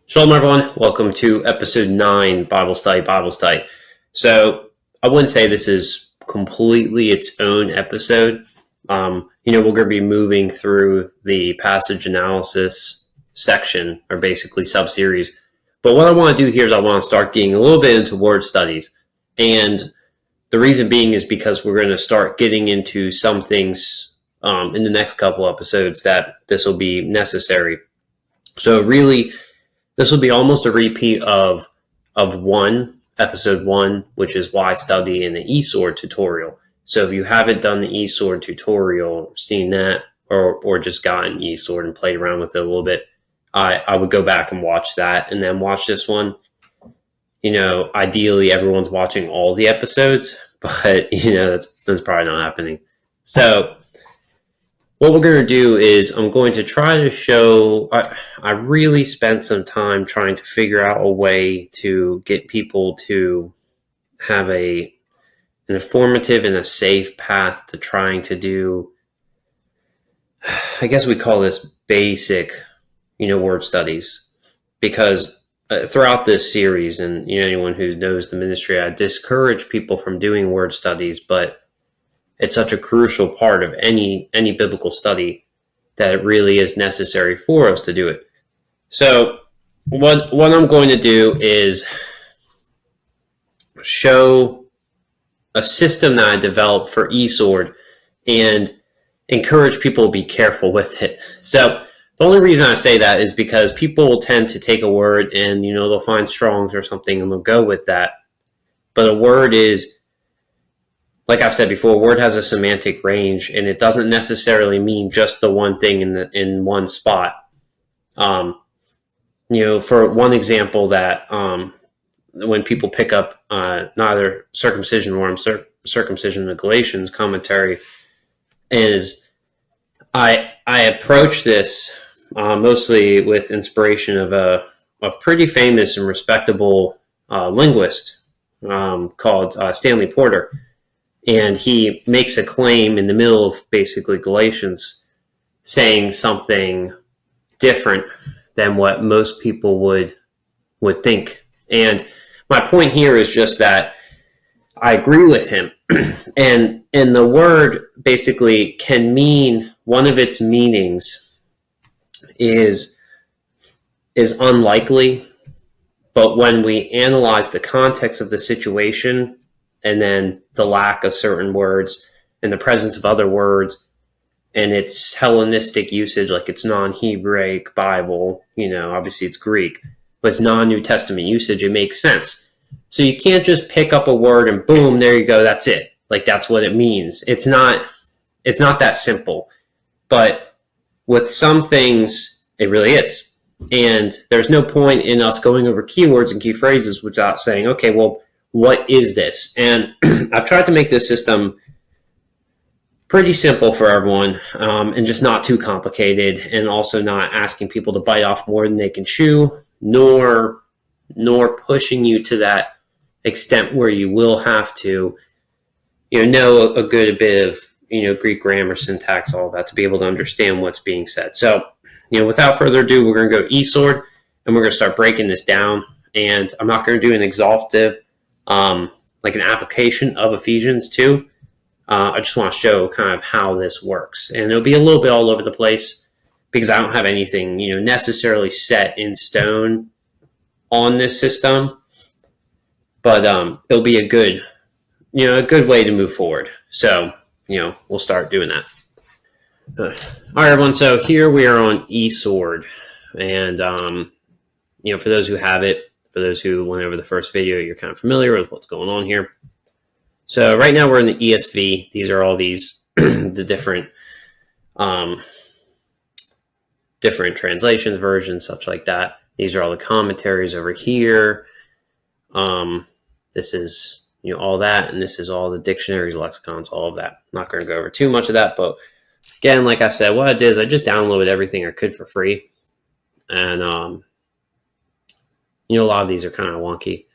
Shalom, everyone. Welcome to episode 9, Bible Study. So I wouldn't say this is completely its own episode. We're going to be moving through the passage analysis section, or basically sub-series. But what I want to do here is I want to start getting a little bit into word studies. And the reason being is because we're going to start getting into some things in the next couple episodes that this will be necessary. So really, this will be almost a repeat of episode 1, which is why study in the eSword tutorial. So if you haven't done the eSword tutorial, seen that, or just gotten eSword and played around with it a little bit, I would go back and watch that and then watch this one. Ideally everyone's watching all the episodes, but that's probably not happening. So what we're going to do is I'm going to try to show, I really spent some time trying to figure out a way to get people to have an informative and a safe path to trying to do, I guess we call this basic, word studies. Because throughout this series, and anyone who knows the ministry, I discourage people from doing word studies, but it's such a crucial part of any biblical study that it really is necessary for us to do it. So what I'm going to do is show a system that I developed for eSword and encourage people to be careful with it. So the only reason I say that is because people will tend to take a word and, they'll find Strong's or something and they'll go with that. But a word is, like I've said before, a word has a semantic range, and it doesn't necessarily mean just the one thing in one spot. For one example, that when people pick up neither circumcision nor circumcision in the Galatians commentary, is I approach this mostly with inspiration of a pretty famous and respectable linguist called Stanley Porter. And he makes a claim in the middle of basically Galatians saying something different than what most people would think. And my point here is just that I agree with him. and the word basically can mean, one of its meanings is unlikely, but when we analyze the context of the situation, and then the lack of certain words and the presence of other words and its Hellenistic usage, like it's non-Hebraic Bible, obviously it's Greek, but it's non-New Testament usage, it makes sense. So you can't just pick up a word and boom, there you go, that's it. Like that's what it means. It's not that simple. But with some things, it really is. And there's no point in us going over keywords and key phrases without saying, okay, well, what is this? And I've tried to make this system pretty simple for everyone, and just not too complicated, and also not asking people to bite off more than they can chew, nor pushing you to that extent where you will have to know a good bit of Greek grammar, syntax, all that, to be able to understand what's being said. So without further ado, we're going to go eSword and we're going to start breaking this down. And I'm not going to do an exhaustive like an application of Ephesians 2. I just want to show kind of how this works. And it'll be a little bit all over the place because I don't have anything, necessarily set in stone on this system. But it'll be a good way to move forward. So, we'll start doing that. All right, everyone. So here we are on eSword. And, for those who have it, for those who went over the first video, you're kind of familiar with what's going on here. So right now we're in the ESV. These are all these the different translations, versions, such like that. These are all the commentaries over here. This is all that. And this is all the dictionaries, lexicons, all of that. I'm not going to go over too much of that, but again, like I said, what I did is I just downloaded everything I could for free. And, a lot of these are kind of wonky,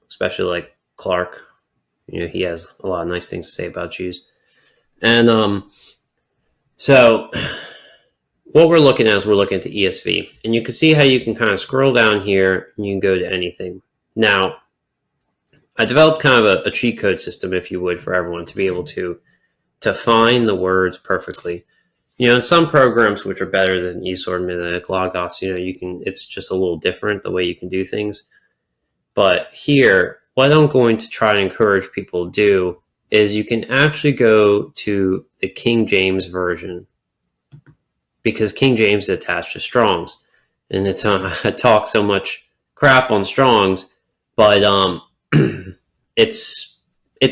especially like Clark. He has a lot of nice things to say about Jews. And so what we're looking at is we're looking at the ESV. And you can see how you can kind of scroll down here and you can go to anything. Now, I developed kind of a cheat code system, if you would, for everyone to be able to find the words perfectly. In some programs which are better than eSword, Mimetic, Logos, it's just a little different the way you can do things. But here, what I'm going to try to encourage people to do is you can actually go to the King James Version, because King James is attached to Strong's. And it's I talk so much crap on Strong's, but it's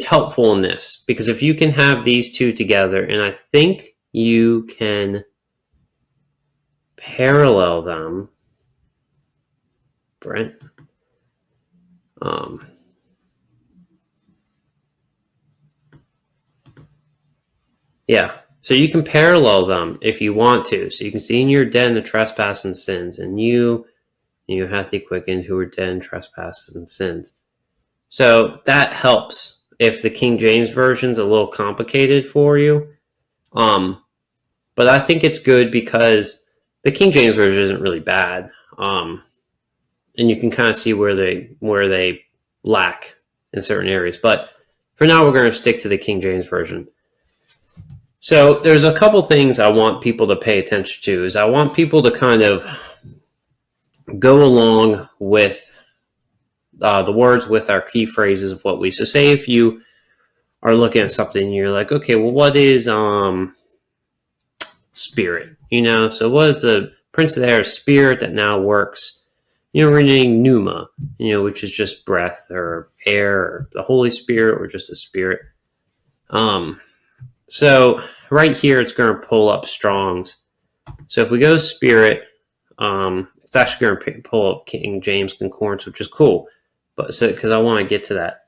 helpful in this, because if you can have these two together, and I think you can parallel them, Brent. Yeah, so you can parallel them if you want to. So you can see, in your dead in the trespass and sins, and you hath he quickened who were dead in trespasses and sins. So that helps if the King James Version's a little complicated for you. But I think it's good because the King James Version isn't really bad. And you can kind of see where they lack in certain areas. But for now, we're going to stick to the King James Version. So there's a couple things I want people to pay attention to. Is I want people to kind of go along with the words with our key phrases of what we. So say if you are looking at something and you're like, okay, well, what is spirit? So what is a prince of the air, spirit that now works? We're reading pneuma, which is just breath or air, or the Holy Spirit, or just a spirit. So right here, it's going to pull up Strong's. So if we go spirit, it's actually going to pull up King James Concordance, which is cool. But because I want to get to that.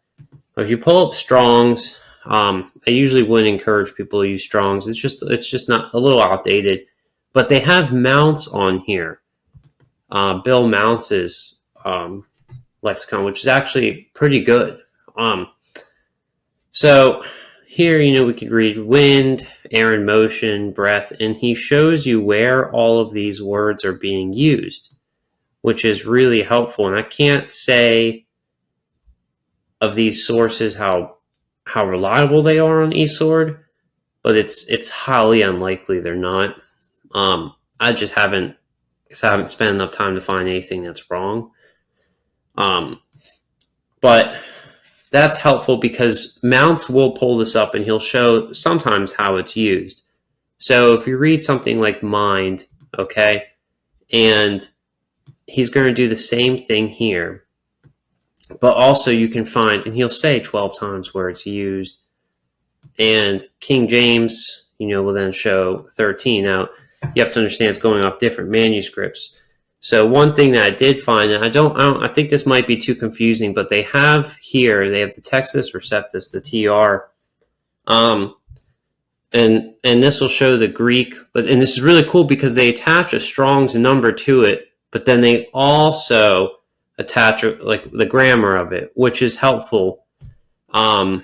If you pull up Strong's, I usually wouldn't encourage people to use Strong's. It's just not a little outdated. But they have Mounts on here. Bill Mounts' lexicon, which is actually pretty good. So here, we could read wind, air in motion, breath, and he shows you where all of these words are being used, which is really helpful. And I can't say of these sources how reliable they are on eSword, but it's highly unlikely they're not. I just haven't spent enough time to find anything that's wrong. But that's helpful because Mounts will pull this up and he'll show sometimes how it's used. So if you read something like mind, okay, and he's going to do the same thing here, but also you can find, and he'll say 12 times where it's used, and King James, will then show 13. Now, you have to understand it's going off different manuscripts. So one thing that I did find, and I think this might be too confusing, but they have the Textus Receptus, the TR, and this will show the Greek, and this is really cool because they attach a Strong's number to it, but then they also attach like the grammar of it, which is helpful in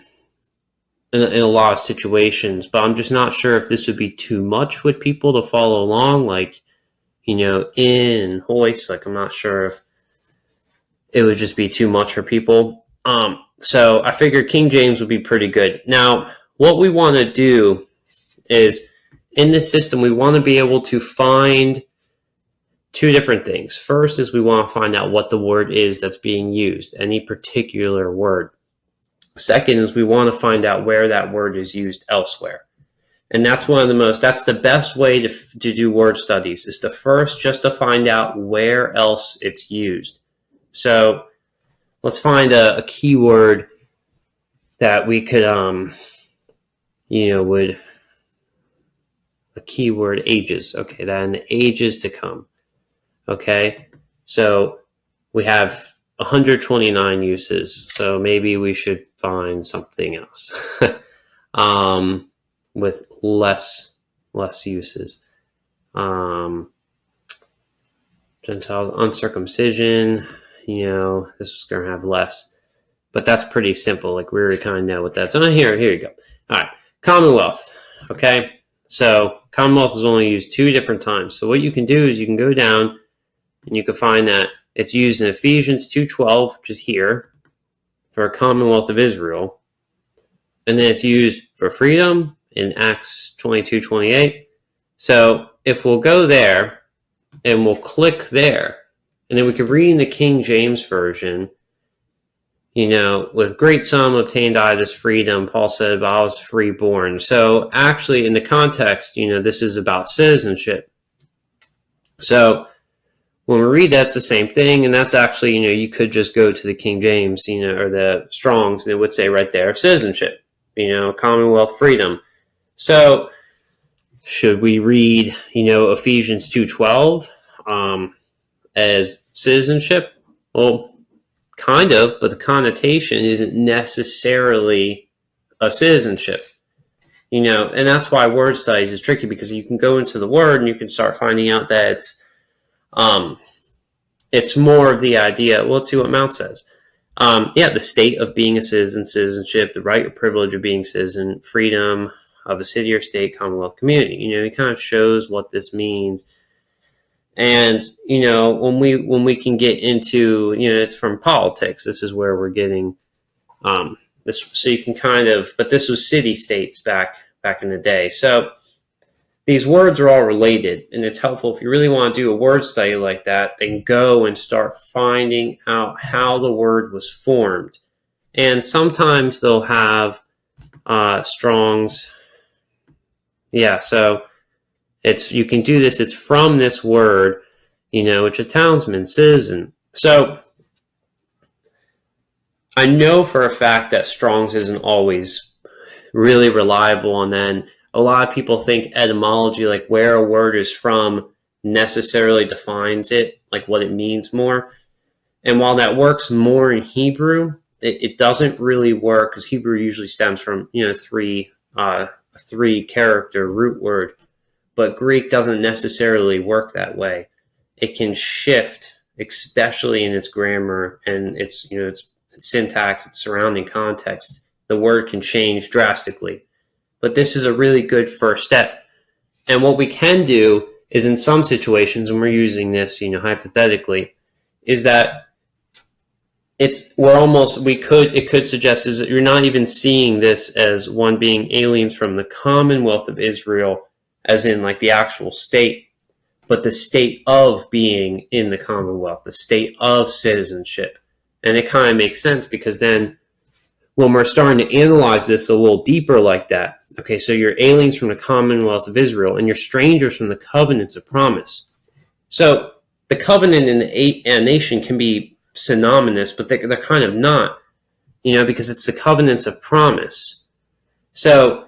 a lot of situations. But I'm just not sure if this would be too much with people to follow along, like, in hoist. Like, I'm not sure if it would just be too much for people. So I figured King James would be pretty good. Now, what we want to do is, in this system, we want to be able to find two different things. First is we want to find out what the word is that's being used, any particular word. Second is we want to find out where that word is used elsewhere. And that's that's the best way to do word studies, is to first just to find out where else it's used. So let's find a keyword that we could, a keyword, ages. Okay, that in the ages to come. Okay, so we have 129 uses. So maybe we should find something else with less uses. Gentiles, uncircumcision, this is going to have less. But that's pretty simple. Like, we already kind of know what that's. Oh, here you go. All right, Commonwealth. Okay, so Commonwealth is only used 2 different times. So what you can do is you can go down and you can find that it's used in Ephesians 2:12, which is here, for a Commonwealth of Israel. And then it's used for freedom in Acts 22:28. So if we'll go there and we'll click there, and then we could read in the King James Version, with great sum obtained I this freedom, Paul said, I was freeborn. So actually, in the context, this is about citizenship. So when we read, that's the same thing, and that's actually, you could just go to the King James, or the Strong's, and it would say right there, citizenship, Commonwealth, freedom. So should we read, Ephesians 2:12 as citizenship? Well, kind of, but the connotation isn't necessarily a citizenship, and that's why word studies is tricky, because you can go into the word and you can start finding out that it's more of the idea. Well, let's see what Mount says. The state of being a citizen, citizenship, the right or privilege of being a citizen, freedom of a city or state, commonwealth, community. It kind of shows what this means. And, when we can get into, it's from politics, this is where we're getting this. So you can but this was city states back in the day. So these words are all related, and it's helpful if you really want to do a word study like that, then go and start finding out how the word was formed. And sometimes they'll have Strong's. Yeah, so you can do this. It's from this word, which a townsman, citizen. So I know for a fact that Strong's isn't always really reliable, and then a lot of people think etymology, like where a word is from, necessarily defines it, like what it means more. And while that works more in Hebrew, it doesn't really work, because Hebrew usually stems from a 3-character root word. But Greek doesn't necessarily work that way. It can shift, especially in its grammar and its syntax, its surrounding context. The word can change drastically. But this is a really good first step. And what we can do is, in some situations, when we're using this, hypothetically, is that it could suggest is that you're not even seeing this as one being aliens from the Commonwealth of Israel, as in like the actual state, but the state of being in the Commonwealth, the state of citizenship. And it kind of makes sense, because then when we're starting to analyze this a little deeper like that, okay, so you're aliens from the Commonwealth of Israel, and you're strangers from the covenants of promise. So the covenant and a nation can be synonymous, but they're kind of not, because it's the covenants of promise. So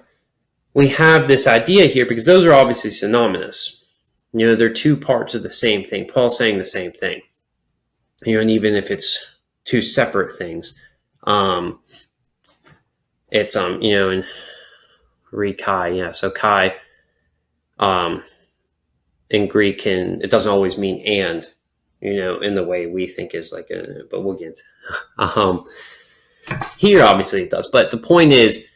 we have this idea here, because those are obviously synonymous. They're 2 parts of the same thing. Paul's saying the same thing. And even if it's 2 separate things, it's in re-kai, yeah. So kai, in Greek, it doesn't always mean and, in the way we think is like, but we'll get here. Obviously it does, but the point is,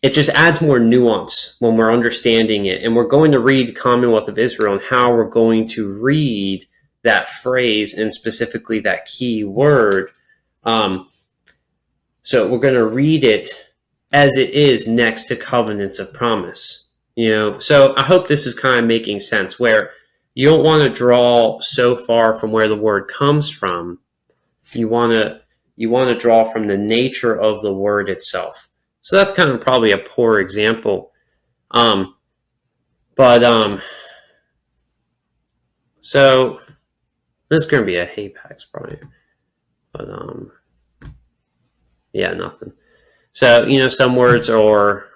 it just adds more nuance when we're understanding it. And we're going to read Commonwealth of Israel, and how we're going to read that phrase, and specifically that key word. So we're going to read it as it is next to covenants of promise. So I hope this is kind of making sense, where you don't want to draw so far from where the word comes from. You want to draw from the nature of the word itself. So that's kind of probably a poor example. So this is going to be a Hapax probably. But yeah, nothing. So, some words are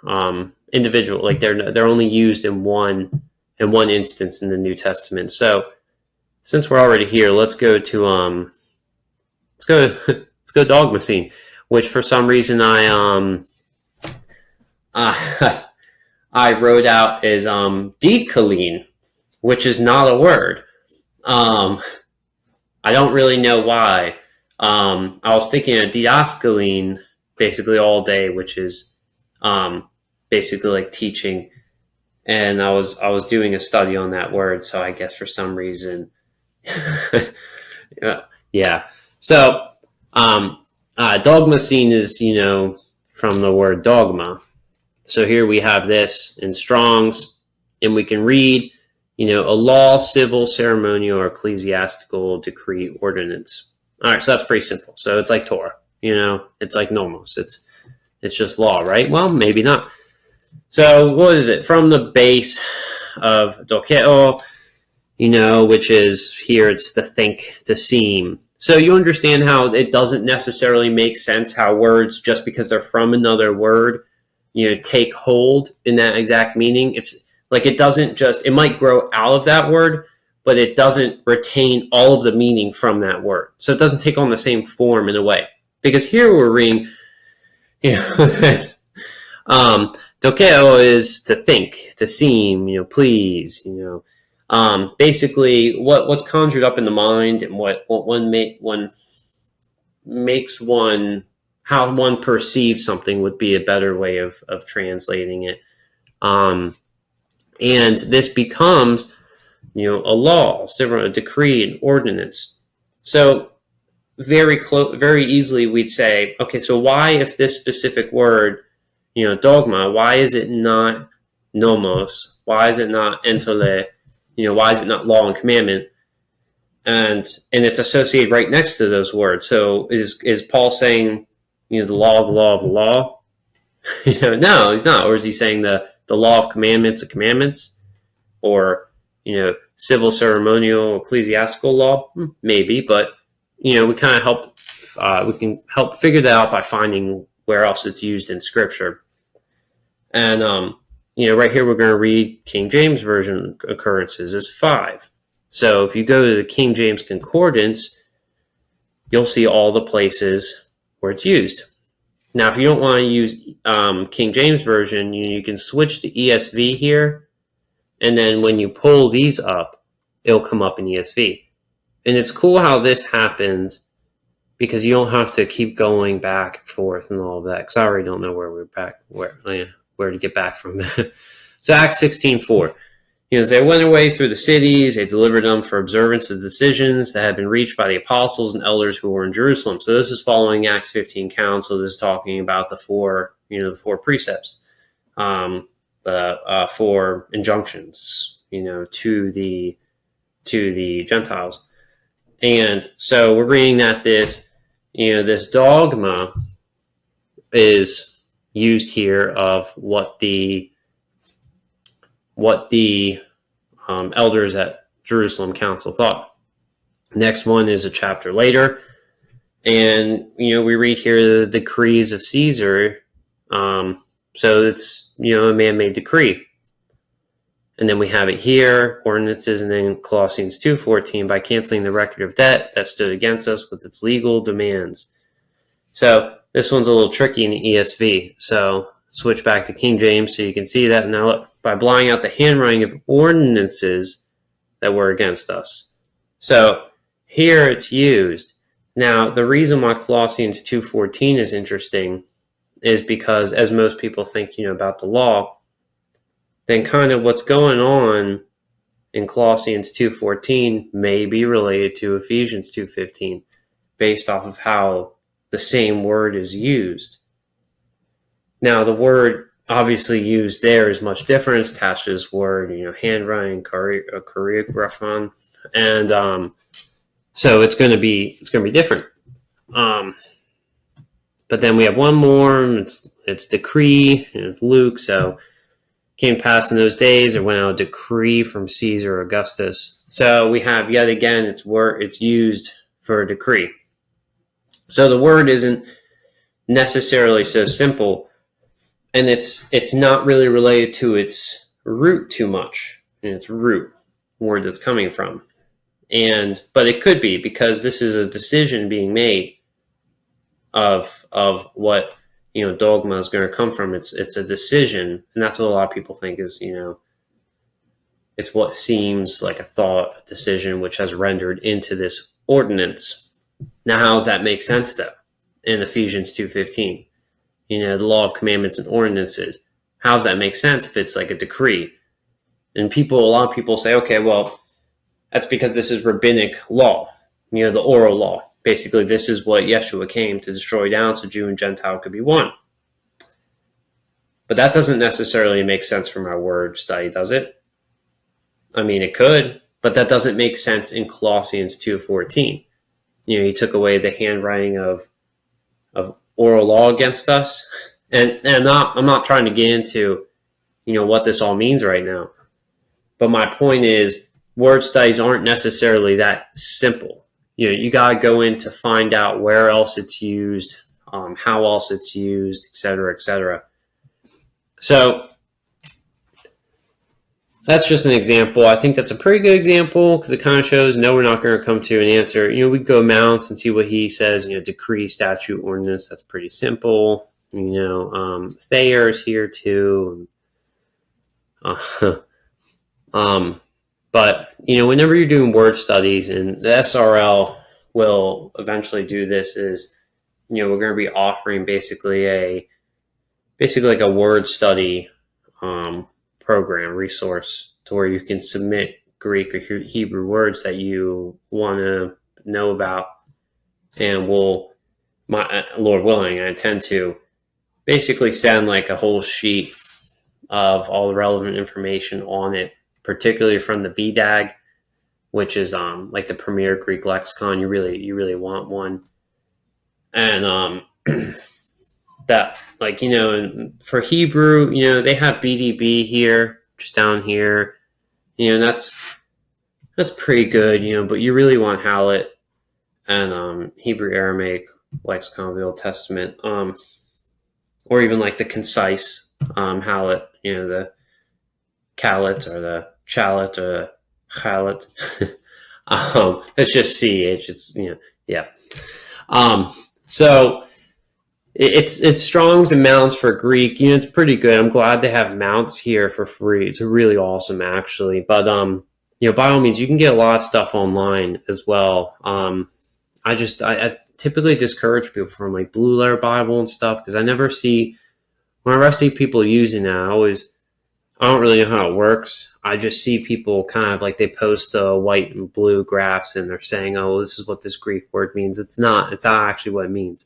individual, like they're only used in one instance in the New Testament. So since we're already here, let's go to let's go dogma scene, which for some reason uh, I wrote out as decaline, which is not a word. I don't really know why. I was thinking of diascaline basically all day, which is basically like teaching, and I was doing a study on that word, so I guess for some reason, yeah. So dogma scene is from the word dogma. So here we have this in Strong's, and we can read, a law, civil, ceremonial, or ecclesiastical decree, ordinance. All right, so that's pretty simple. So it's like Torah, it's like nomos. It's just law, right? Well, maybe not. So what is it? From the base of dokeo, which is here, it's to think, to seem. So you understand how it doesn't necessarily make sense how words, just because they're from another word, take hold in that exact meaning. It's like it might grow out of that word, but it doesn't retain all of the meaning from that word. So it doesn't take on the same form in a way. Because here we're reading, dokeo is to think, to seem, please, basically what's conjured up in the mind, and what one makes one, how one perceives something would be a better way of translating it. And this becomes, a law, a decree, an ordinance. So very easily we'd say, okay, so why, if this specific word, dogma, why is it not nomos? Why is it not entole? Why is it not law and commandment? And it's associated right next to those words. So is Paul saying, the law of the law of the law? No, he's not. Or is he saying the law of commandments, the commandments? Or, civil, ceremonial, ecclesiastical law? Maybe, but, we kind of we can help figure that out by finding where else it's used in Scripture. And, right here we're going to read King James Version occurrences as 5. So if you go to the King James Concordance, you'll see all the places where it's used. Now, if you don't want to use King James Version, you can switch to ESV here, and then when you pull these up, it'll come up in ESV. And it's cool how this happens, because you don't have to keep going back and forth and all of that, because I already don't know where to get back from. So Acts 16:4. As they went away through the cities, they delivered them for observance of the decisions that had been reached by the apostles and elders who were in Jerusalem. So this is following Acts 15 council. This is talking about the 4 precepts, the 4 injunctions, to the Gentiles. And so we're reading that this dogma is used here of what the elders at Jerusalem Council thought. Next one is a chapter later, and we read here the decrees of Caesar. So it's a man-made decree, and then we have it here, ordinances, and then Colossians 2:14, by canceling the record of debt that stood against us with its legal demands. So this one's a little tricky in the ESV. So switch back to King James so you can see that. Now look, by blotting out the handwriting of ordinances that were against us. So here it's used. Now the reason why Colossians 2:14 is interesting is because, as most people think, about the law, then kind of what's going on in Colossians 2:14 may be related to Ephesians 2:15, based off of how the same word is used. Now, the word obviously used there is much different. It's attached to this word, handwriting, choreographon, and so it's going to be different. But then we have one more. It's decree, and it's Luke. So came to pass in those days, there went out a decree from Caesar Augustus. So we have yet again it's used for a decree. So the word isn't necessarily so simple, and it's not really related to its root too much, and its root word that's coming from. But it could be, because this is a decision being made. of what dogma is going to come from. It's a decision, and that's what a lot of people think is it's what seems like a thought, a decision, which has rendered into this ordinance. Now, how does that make sense though? In Ephesians 2:15, the law of commandments and ordinances. How does that make sense if it's like a decree? And a lot of people say, okay, well, that's because this is rabbinic law, the oral law. Basically, this is what Yeshua came to destroy down so Jew and Gentile could be one. But that doesn't necessarily make sense from our word study, does it? I mean, it could, but that doesn't make sense in Colossians 2:14. He took away the handwriting of oral law against us. And I'm not trying to get into, what this all means right now. But my point is, word studies aren't necessarily that simple. You got to go in to find out where else it's used, how else it's used, et cetera, et cetera. So that's just an example. I think that's a pretty good example because it kind of shows, no, we're not going to come to an answer. We go mounts and see what he says, decree, statute, ordinance. That's pretty simple. Thayer's here too. But, whenever you're doing word studies, and the SRL will eventually do this, is, we're going to be offering basically like a word study program resource to where you can submit Greek or Hebrew words that you want to know about. And Lord willing, I intend to basically send like a whole sheet of all the relevant information on it, particularly from the BDAG, which is like the premier Greek lexicon. You really want one. And that, like, for Hebrew, they have BDB here, just down here, that's pretty good, but you really want Hallett and Hebrew Aramaic lexicon of the Old Testament, or even like the concise Hallett, the Calet or the Chalet or the Chalet. It's just CH. It's yeah. So it's Strong's and Mounts for Greek. It's pretty good. I'm glad they have Mounts here for free. It's really awesome, actually. But by all means, you can get a lot of stuff online as well. I typically discourage people from like Blue Letter Bible and stuff because whenever I see people using that, I don't really know how it works. I just see people kind of like they post the white and blue graphs and they're saying, oh, this is what this Greek word means. It's not actually what it means.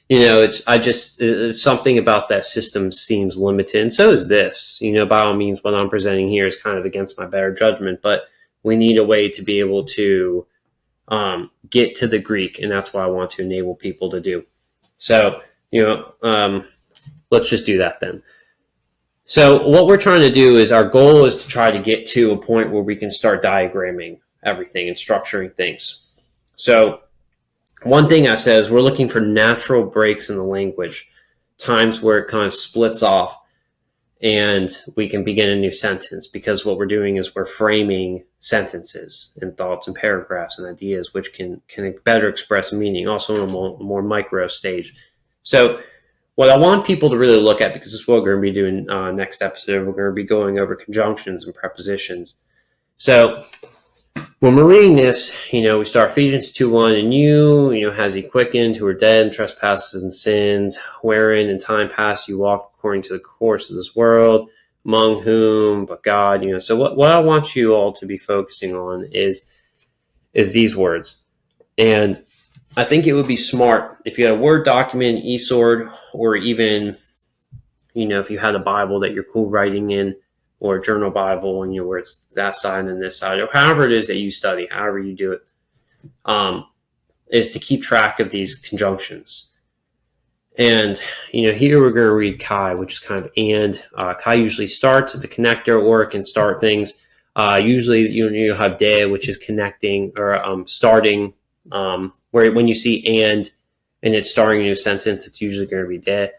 It's something about that system seems limited. And so is this, by all means, what I'm presenting here is kind of against my better judgment, but we need a way to be able to get to the Greek. And that's what I want to enable people to do. So, let's just do that then. So what we're trying to do is our goal is to try to get to a point where we can start diagramming everything and structuring things. So one thing I said is we're looking for natural breaks in the language, times where it kind of splits off and we can begin a new sentence, because what we're doing is we're framing sentences and thoughts and paragraphs and ideas which can better express meaning, also on a more micro stage. So what I want people to really look at, because this is what we're going to be doing next episode, we're going to be going over conjunctions and prepositions. So when we're reading this, we start Ephesians 2:1, and you has he quickened who are dead in trespasses and sins, wherein in time past you walked according to the course of this world, among whom but God. So what I want you all to be focusing on is these words. And I think it would be smart if you had a Word document, eSword, or even, if you had a Bible that you're cool writing in, or a journal Bible, and where it's that side and then this side, or however it is that you study, however you do it, is to keep track of these conjunctions. And, here we're going to read Kai, which is kind of and. Kai usually starts as a connector, or it can start things. Usually you have de, which is connecting or starting. Where when you see and it's starting a new sentence, it's usually going to be de.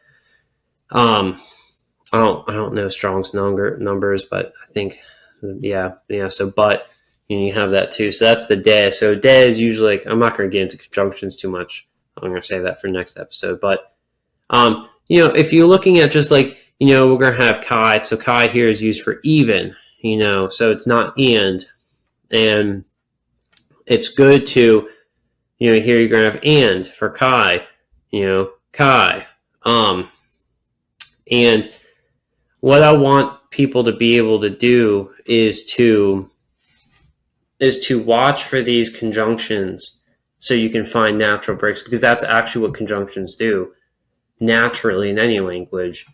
I don't know Strong's numbers, but I think yeah. So but you have that too. So that's the de. So de is usually like, I'm not going to get into conjunctions too much. I'm going to save that for next episode. But, if you're looking at just like, we're going to have chi. So chi here is used for even, so it's not and. And it's good to, here you're going to have and for chi, chi. And what I want people to be able to do is to watch for these conjunctions so you can find natural breaks, because that's actually what conjunctions do naturally in any language,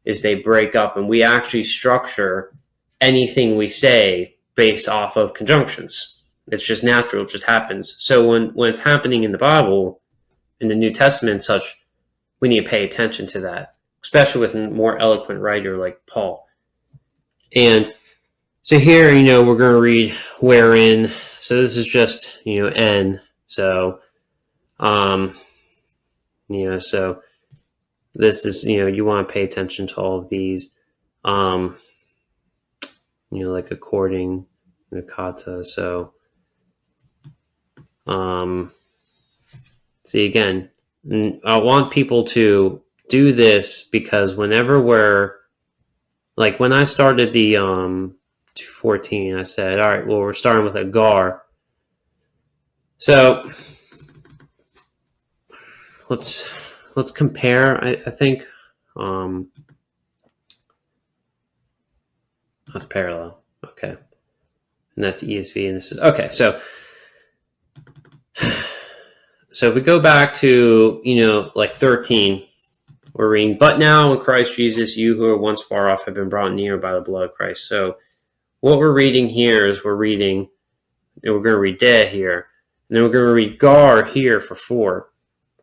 is they break up, and we actually structure anything we say based off of conjunctions. It's just natural, it just happens. So when it's happening in the Bible, in the New Testament and such, we need to pay attention to that, especially with a more eloquent writer like Paul. And so here, we're going to read wherein. So this is just, N. So, so this is, you want to pay attention to all of these, like according to kata. So, see again, I want people to do this because whenever we're, like when I started the, 214, I said, all right, well, we're starting with a gar. So let's compare. I think that's parallel. Okay, and that's ESV, and this is okay. So if we go back to like 13, we're reading, but now in Christ Jesus, you who were once far off have been brought near by the blood of Christ. So what we're reading here is we're going to read de here, and then we're going to read gar here for 4.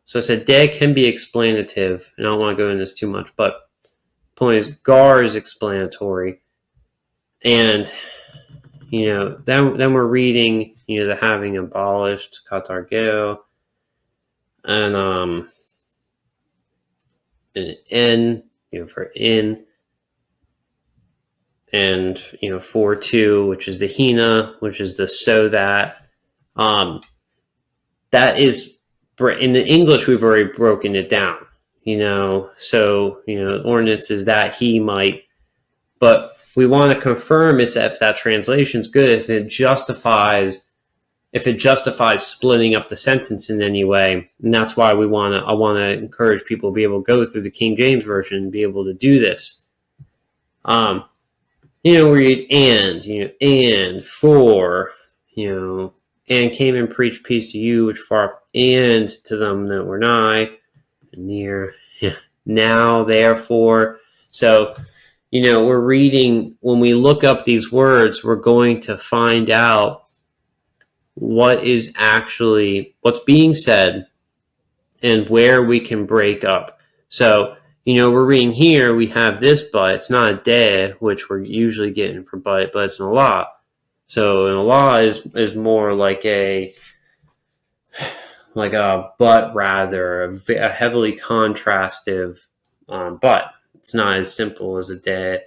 So I said de can be explanative, and I don't want to go into this too much, but the point is gar is explanatory. And, then we're reading, the having abolished, katargeo, and an n, for in, and 4-2, which is the hina, which is the so that. That is, in the English we've already broken it down, so ordinance is that he might, but we want to confirm is that if that translation is good, if it justifies splitting up the sentence in any way. And that's why I want to encourage people to be able to go through the King James Version and be able to do this. Read and for, and came and preached peace to you which far, and to them that were nigh and near. Now therefore. So we're reading, when we look up these words, we're going to find out what's being said and where we can break up. So, we're reading here, we have this but. It's not a de, which we're usually getting for but it's an Allah. So an Allah is more like a but rather, a heavily contrastive but. It's not as simple as a de.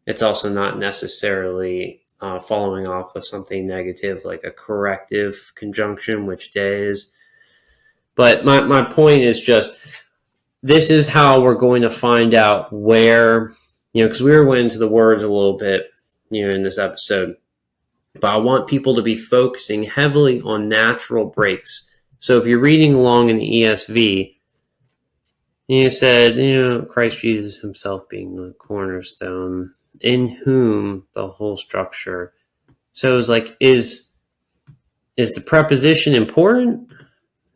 It's also not necessarily following off of something negative like a corrective conjunction, which de is. But my point is just, this is how we're going to find out where, because we were into the words a little bit, in this episode. But I want people to be focusing heavily on natural breaks. So if you're reading along in the ESV, you said, Christ Jesus himself being the cornerstone, in whom the whole structure. So it's like, is the preposition important?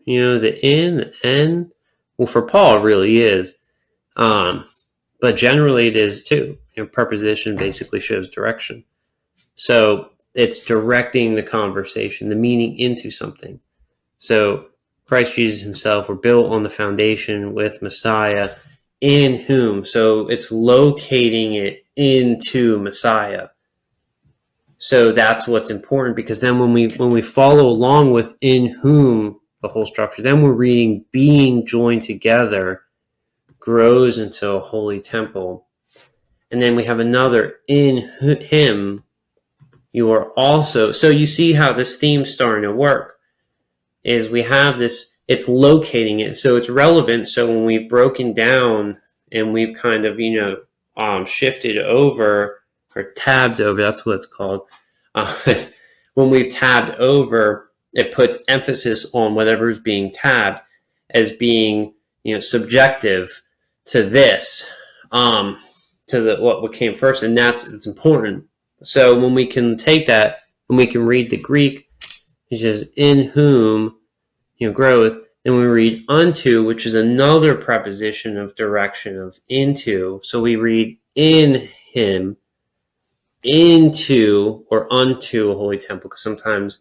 The in, the n. Well, for Paul, it really is. But generally it is too. Preposition basically shows direction. So it's directing the conversation, the meaning into something. So Christ Jesus himself were built on the foundation with Messiah, in whom. So it's locating it into Messiah. So that's what's important, because then when we follow along with in whom the whole structure, then we're reading being joined together grows into a holy temple. And then we have another in him you are also. So you see how this theme's starting to work, is we have this it's locating it. So it's relevant. So when we've broken down and we've kind of, shifted over or tabbed over, that's what it's called. When we've tabbed over, it puts emphasis on whatever is being tabbed as being, subjective to this, to the what came first, and it's important. So when we can take that, and we can read the Greek, it says in whom, growth, and we read unto, which is another preposition of direction of into. So we read in him, into or unto a holy temple, because sometimes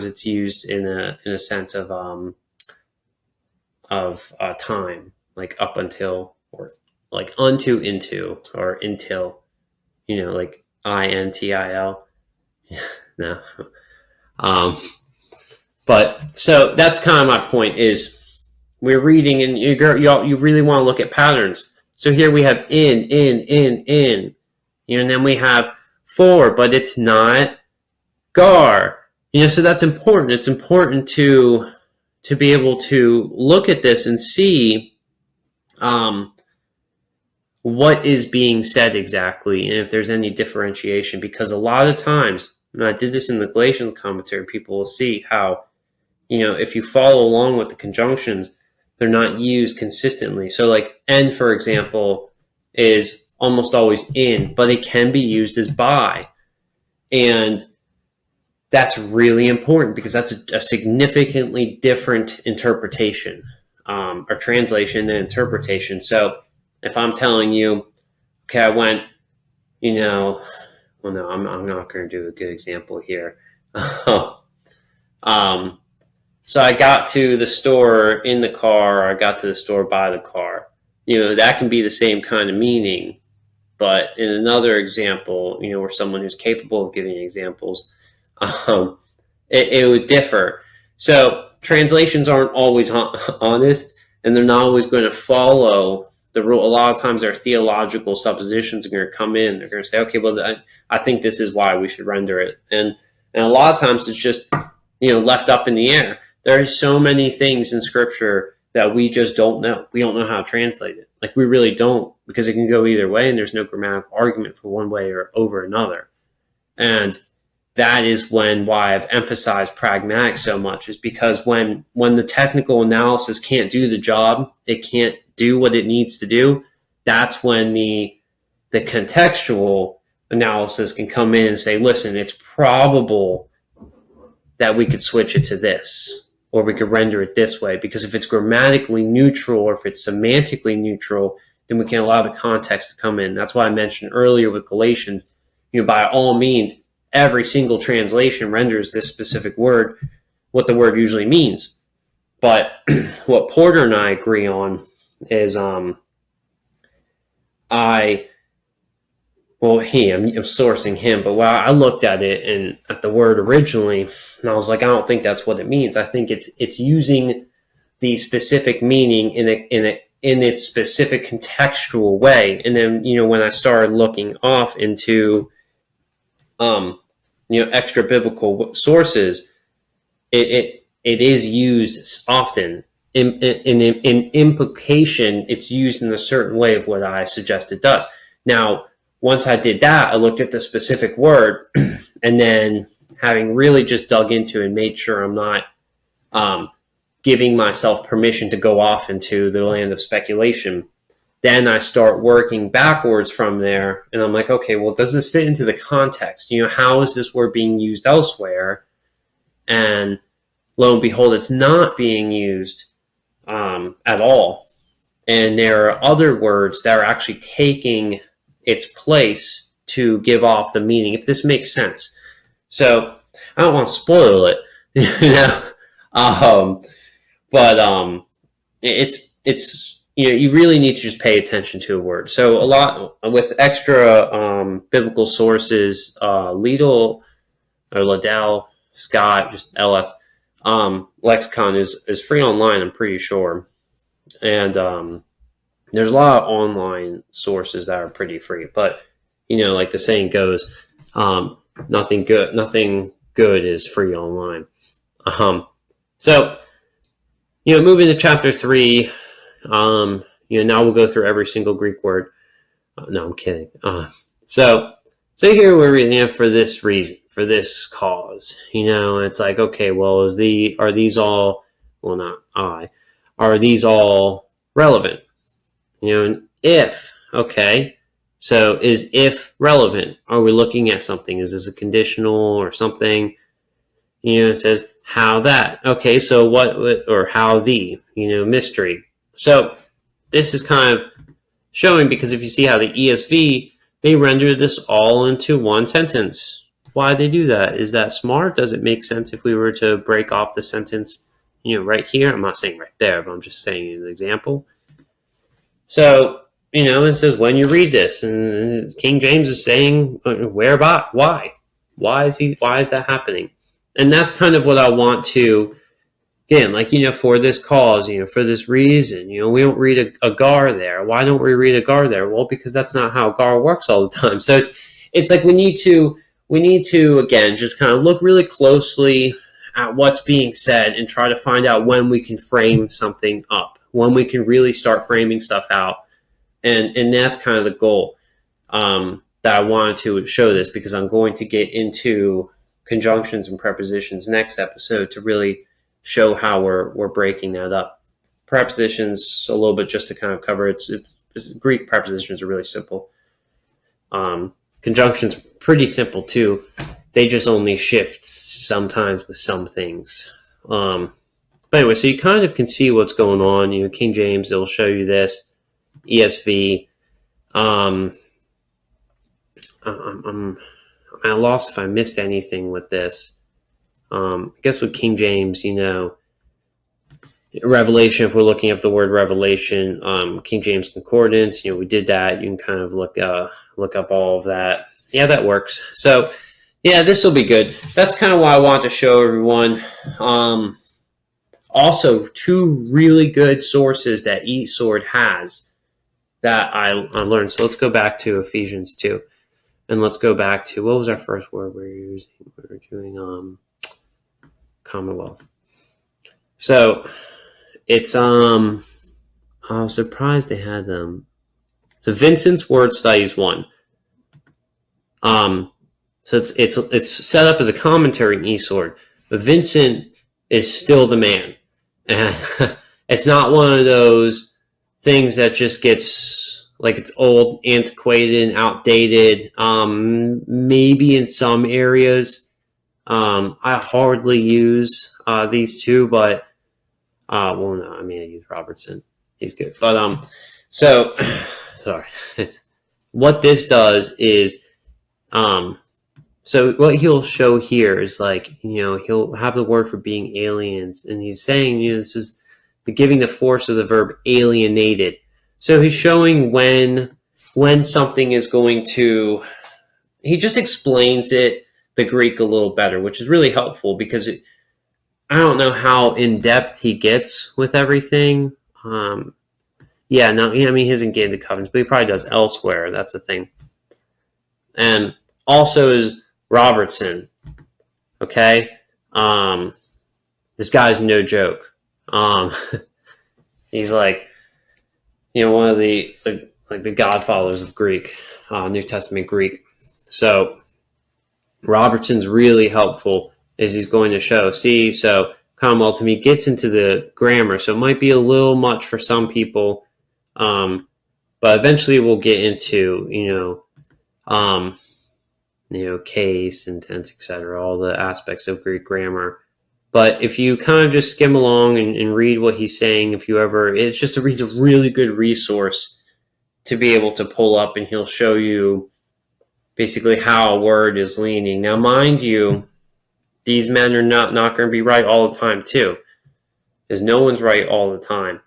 it's used in a sense of time, like up until, or like unto, into, or until, like intil. No. But so that's kind of my point, is we're reading, and you really want to look at patterns. So here we have in, and then we have for, but it's not gar. So that's important. It's important to be able to look at this and see what is being said exactly, and if there's any differentiation. Because a lot of times, and I did this in the Galatians commentary, people will see how, if you follow along with the conjunctions, they're not used consistently. So like and, for example, is almost always in, but it can be used as by. And that's really important, because that's a significantly different interpretation, or translation than interpretation. So if I'm telling you, okay, I went, well, no, I'm not going to do a good example here. So I got to the store in the car, or I got to the store by the car. That can be the same kind of meaning. But in another example, where someone who's capable of giving examples, it would differ. So translations aren't always honest, and they're not always going to follow the rule. A lot of times their theological suppositions are going to come in. They're going to say, okay, well, I think this is why we should render it. And a lot of times it's just, left up in the air. There are so many things in Scripture that we just don't know. We don't know how to translate it. Like, we really don't, because it can go either way, and there's no grammatical argument for one way or over another. And that is why I've emphasized pragmatic so much, is because when the technical analysis can't do the job, it can't do what it needs to do, that's when the contextual analysis can come in and say, listen, it's probable that we could switch it to this, or we could render it this way, because if it's grammatically neutral, or if it's semantically neutral, then we can allow the context to come in. That's why I mentioned earlier with Galatians, by all means, every single translation renders this specific word what the word usually means. But what Porter and I agree on is I'm sourcing him, but when I looked at it and at the word originally, and I was like, I don't think that's what it means. I think it's using the specific meaning in its specific contextual way. And then, when I started looking off into extra biblical sources, it is used often. In implication, it's used in a certain way of what I suggest it does. Now, once I did that, I looked at the specific word, and then, having really just dug into it and made sure I'm not giving myself permission to go off into the land of speculation, then I start working backwards from there, and I'm like, okay, well, does this fit into the context? How is this word being used elsewhere? And lo and behold, it's not being used at all. And there are other words that are actually taking its place to give off the meaning, if this makes sense. So I don't want to spoil it, but it's you really need to just pay attention to a word. So a lot with extra biblical sources, Liddell or Liddell, Scott, just LS lexicon is free online, I'm pretty sure, and there's a lot of online sources that are pretty free, but like the saying goes, nothing good is free online. So Moving to chapter 3, now we'll go through every single Greek word. No, I'm kidding. So here we're reading for this reason, for this cause. It's like, okay, well, are these all? Well, not I. Are these all relevant? If, okay. So is if relevant? Are we looking at something? Is this a conditional or something? It says how that. Okay, so what, or how the, mystery. So this is kind of showing, because if you see how the ESV, they render this all into one sentence. Why they do that? Is that smart? Does it make sense if we were to break off the sentence, right here? I'm not saying right there, but I'm just saying an example. So, it says when you read this, and King James is saying whereby, why? Why is that happening? And that's kind of what I want to, again, like, for this cause, for this reason, we don't read a gar there. Why don't we read a gar there? Well, because that's not how gar works all the time. So it's like we need to, again, just kind of look really closely at what's being said and try to find out when we can frame something up, when we can really start framing stuff out. And that's kind of the goal that I wanted to show this, because I'm going to get into conjunctions and prepositions next episode to really show how we're breaking that up. Prepositions, a little bit just to kind of cover it's Greek prepositions are really simple. Conjunctions, pretty simple too. They just only shift sometimes with some things. But anyway, so you kind of can see what's going on. King James, it'll show you this. ESV. I'm at a loss if I missed anything with this. I guess with King James, Revelation, if we're looking up the word revelation, King James Concordance, we did that. You can kind of look up all of that. Yeah, that works. So, yeah, this will be good. That's kind of why I want to show everyone. Also, 2 really good sources that eSword has that I learned. So let's go back to Ephesians 2. And let's go back to, what was our first word we were using? We were doing Commonwealth. So it's I was surprised they had them. So Vincent's Word Studies 1. So it's set up as a commentary in eSword, but Vincent is still the man, and it's not one of those things that just gets like it's old, antiquated, and outdated. Maybe in some areas. I hardly use these two, but well, no, I mean I use Robertson. He's good, but so sorry. What this does is so what he'll show here is like he'll have the word for being aliens, and he's saying this is the giving the force of the verb alienated. So he's showing when something is going to. He just explains the Greek a little better, which is really helpful because I don't know how in depth he gets with everything. He doesn't get into covenants, but he probably does elsewhere. That's the thing. And also is Robertson. Okay, this guy's no joke. He's like, one of the godfathers of Greek, New Testament Greek. So Robertson's really helpful, as he's going to show. See, so Commonwealth to me gets into the grammar, so it might be a little much for some people, but eventually we'll get into case and tense, etc., all the aspects of Greek grammar. But if you kind of just skim along and read what he's saying, it's just a really good resource to be able to pull up, and he'll show you basically how a word is leaning. Now, mind you, these men are not going to be right all the time, too, because no one's right all the time.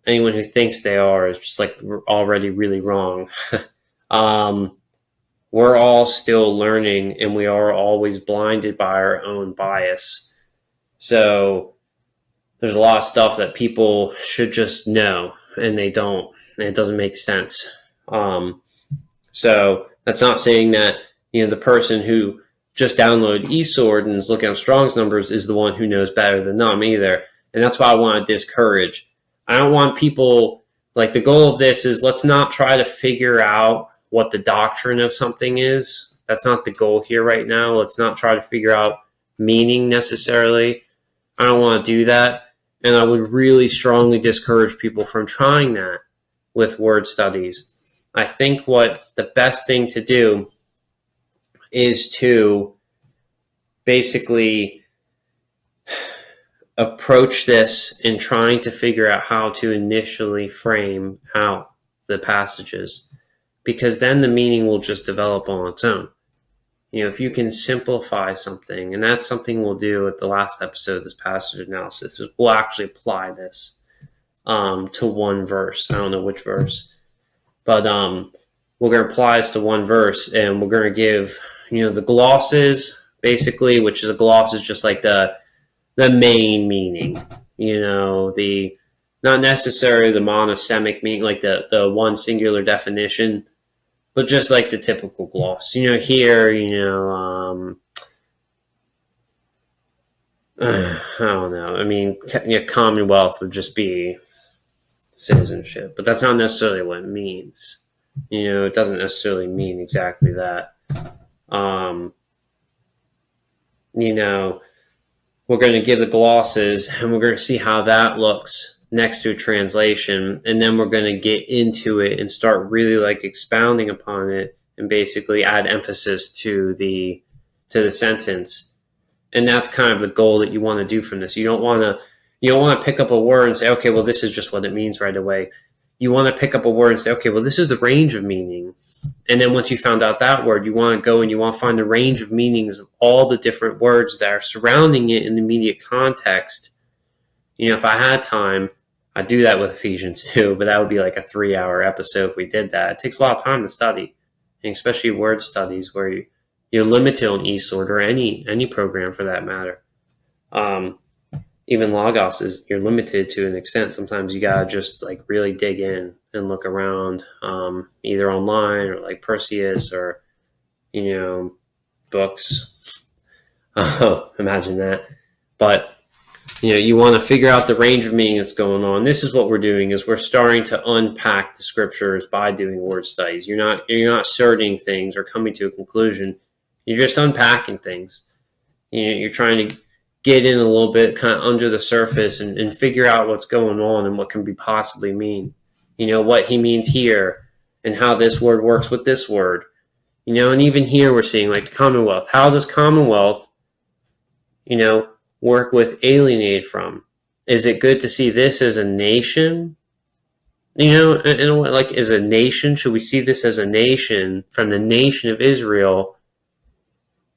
Anyone who thinks they are is just like already really wrong. We're all still learning, and we are always blinded by our own bias. So there's a lot of stuff that people should just know, and they don't, and it doesn't make sense. So that's not saying that the person who just downloaded eSword and is looking at Strong's numbers is the one who knows better than them either. And that's why I want to discourage. I don't want people, like, the goal of this is, let's not try to figure out what the doctrine of something is. That's not the goal here right now. Let's not try to figure out meaning necessarily. I don't want to do that. And I would really strongly discourage people from trying that with word studies. I think what the best thing to do is to basically approach this in trying to figure out how to initially frame out the passages, because then the meaning will just develop on its own. If you can simplify something, and that's something we'll do at the last episode of this passage analysis, is we'll actually apply this to one verse. I don't know which verse, but we're going to apply this to one verse, and we're going to give, the glosses, basically, which is a gloss is just like the main meaning, the not necessarily the monosemic meaning, like the one singular definition, but just like the typical gloss. Here, I don't know. I mean, Commonwealth would just be citizenship, but that's not necessarily what it means. It doesn't necessarily mean exactly that. We're going to give the glosses, and we're going to see how that looks next to a translation, and then we're going to get into it and start really like expounding upon it and basically add emphasis to the sentence. And that's kind of the goal that you want to do from this. You don't want to pick up a word and say, okay, well, this is just what it means right away. You want to pick up a word and say, okay, well, this is the range of meaning. And then once you found out that word, you want to go and you want to find the range of meanings of all the different words that are surrounding it in the immediate context. If I had time, I'd do that with Ephesians too, but that would be like a 3-hour episode if we did that. It takes a lot of time to study, and especially word studies where you're limited on eSword or any program for that matter. Even Logos you're limited to an extent. Sometimes you gotta just like really dig in and look around, either online or like Perseus or books. Imagine that. But you want to figure out the range of meaning that's going on. This is what we're doing, is we're starting to unpack the scriptures by doing word studies. You're not asserting things or coming to a conclusion. You're just unpacking things. You're trying to get in a little bit kind of under the surface and figure out what's going on and what can be possibly mean. What he means here and how this word works with this word. And even here we're seeing like Commonwealth. How does Commonwealth, work with alienated from? Is it good to see this as a nation? In a way, like as a nation, should we see this as a nation from the nation of Israel?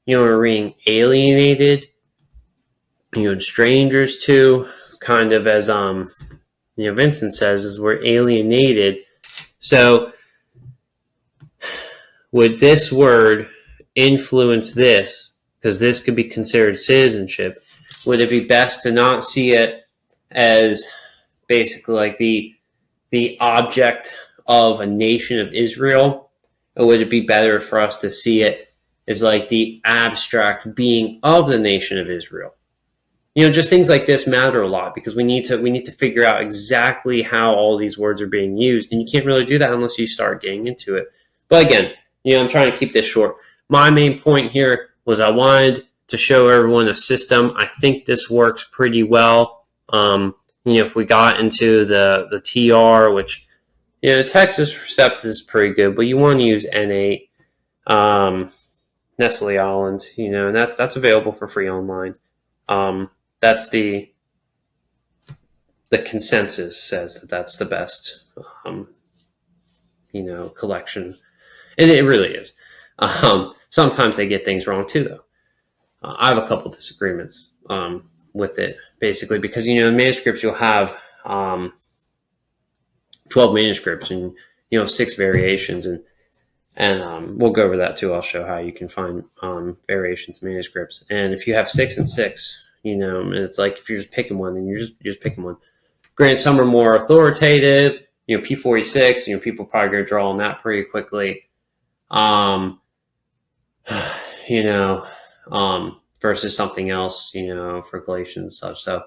We're being alienated, and strangers too, kind of as Vincent says, is we're alienated. So would this word influence this? Because this could be considered citizenship. Would it be best to not see it as basically like the object of a nation of Israel? Or would it be better for us to see it as like the abstract being of the nation of Israel? Just things like this matter a lot, because we need to figure out exactly how all these words are being used, and you can't really do that unless you start getting into it. But again, I'm trying to keep this short. My main point here was I wanted to show everyone a system. I think this works pretty well. If we got into the TR, which Texas Recept is pretty good, but you want to use N8, Nestle Island, and that's available for free online. That's the consensus says that's the best, collection, and it really is. Sometimes they get things wrong too, though. I have a couple disagreements with it, basically, because in manuscripts you'll have 12 manuscripts and 6 variations, and we'll go over that too. I'll show how you can find variations in manuscripts, and if you have 6 and 6. And it's like if you're just picking one, then you're just picking one. Granted, some are more authoritative. P46. People probably going to draw on that pretty quickly. Versus something else. For Galatians and such. So,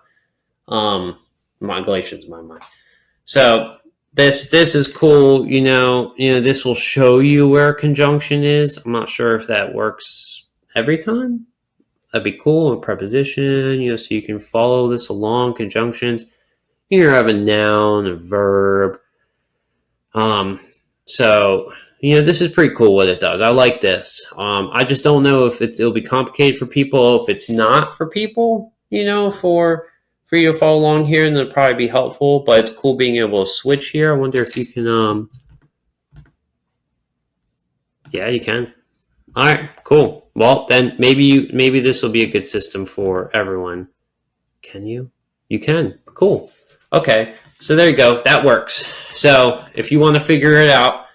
Galatians in my mind. So this is cool. This will show you where a conjunction is. I'm not sure if that works every time. That'd be cool. A preposition, so you can follow this along. Conjunctions. You have a noun, a verb. So this is pretty cool what it does. I like this. I just don't know if it'll be complicated for people. If it's not for people, for you to follow along here, and it'll probably be helpful. But it's cool being able to switch here. I wonder if you can. Yeah, you can. All right, cool. Well, then maybe this will be a good system for everyone. Can you? You can. Cool. Okay, so there you go. That works. So if you want to figure it out,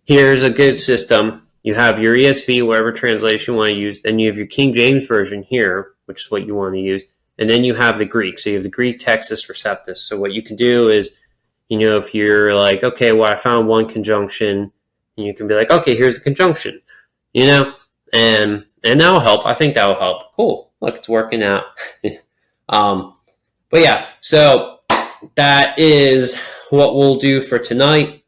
here's a good system. You have your ESV, whatever translation you want to use. Then you have your King James Version here, which is what you want to use. And then you have the Greek. So you have the Greek Textus Receptus. So what you can do is, if you're like, okay, well, I found one conjunction, and you can be like, okay, here's a conjunction, and that'll help. I think that'll help. Cool. Look, it's working out. But yeah, so that is what we'll do for tonight.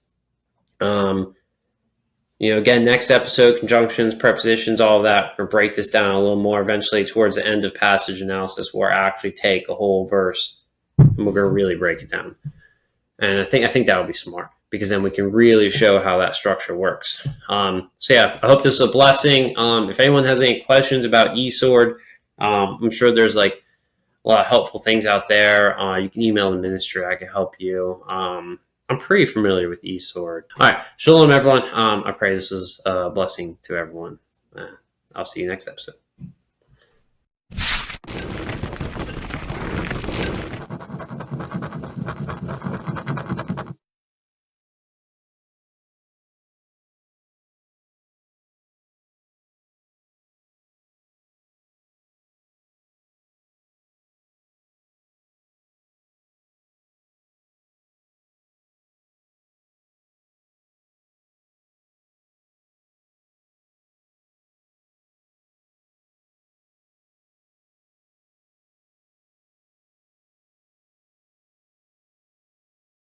Again, next episode, conjunctions, prepositions, all of that. We'll break this down a little more eventually towards the end of passage analysis, where I actually take a whole verse and we're going to really break it down. And I think that would be smart, because then we can really show how that structure works. So yeah, I hope this is a blessing. If anyone has any questions about eSword, I'm sure there's a lot of helpful things out there. You can email the ministry. I can help you. I'm pretty familiar with eSword. All right. Shalom, everyone. I pray this was a blessing to everyone. I'll see you next episode.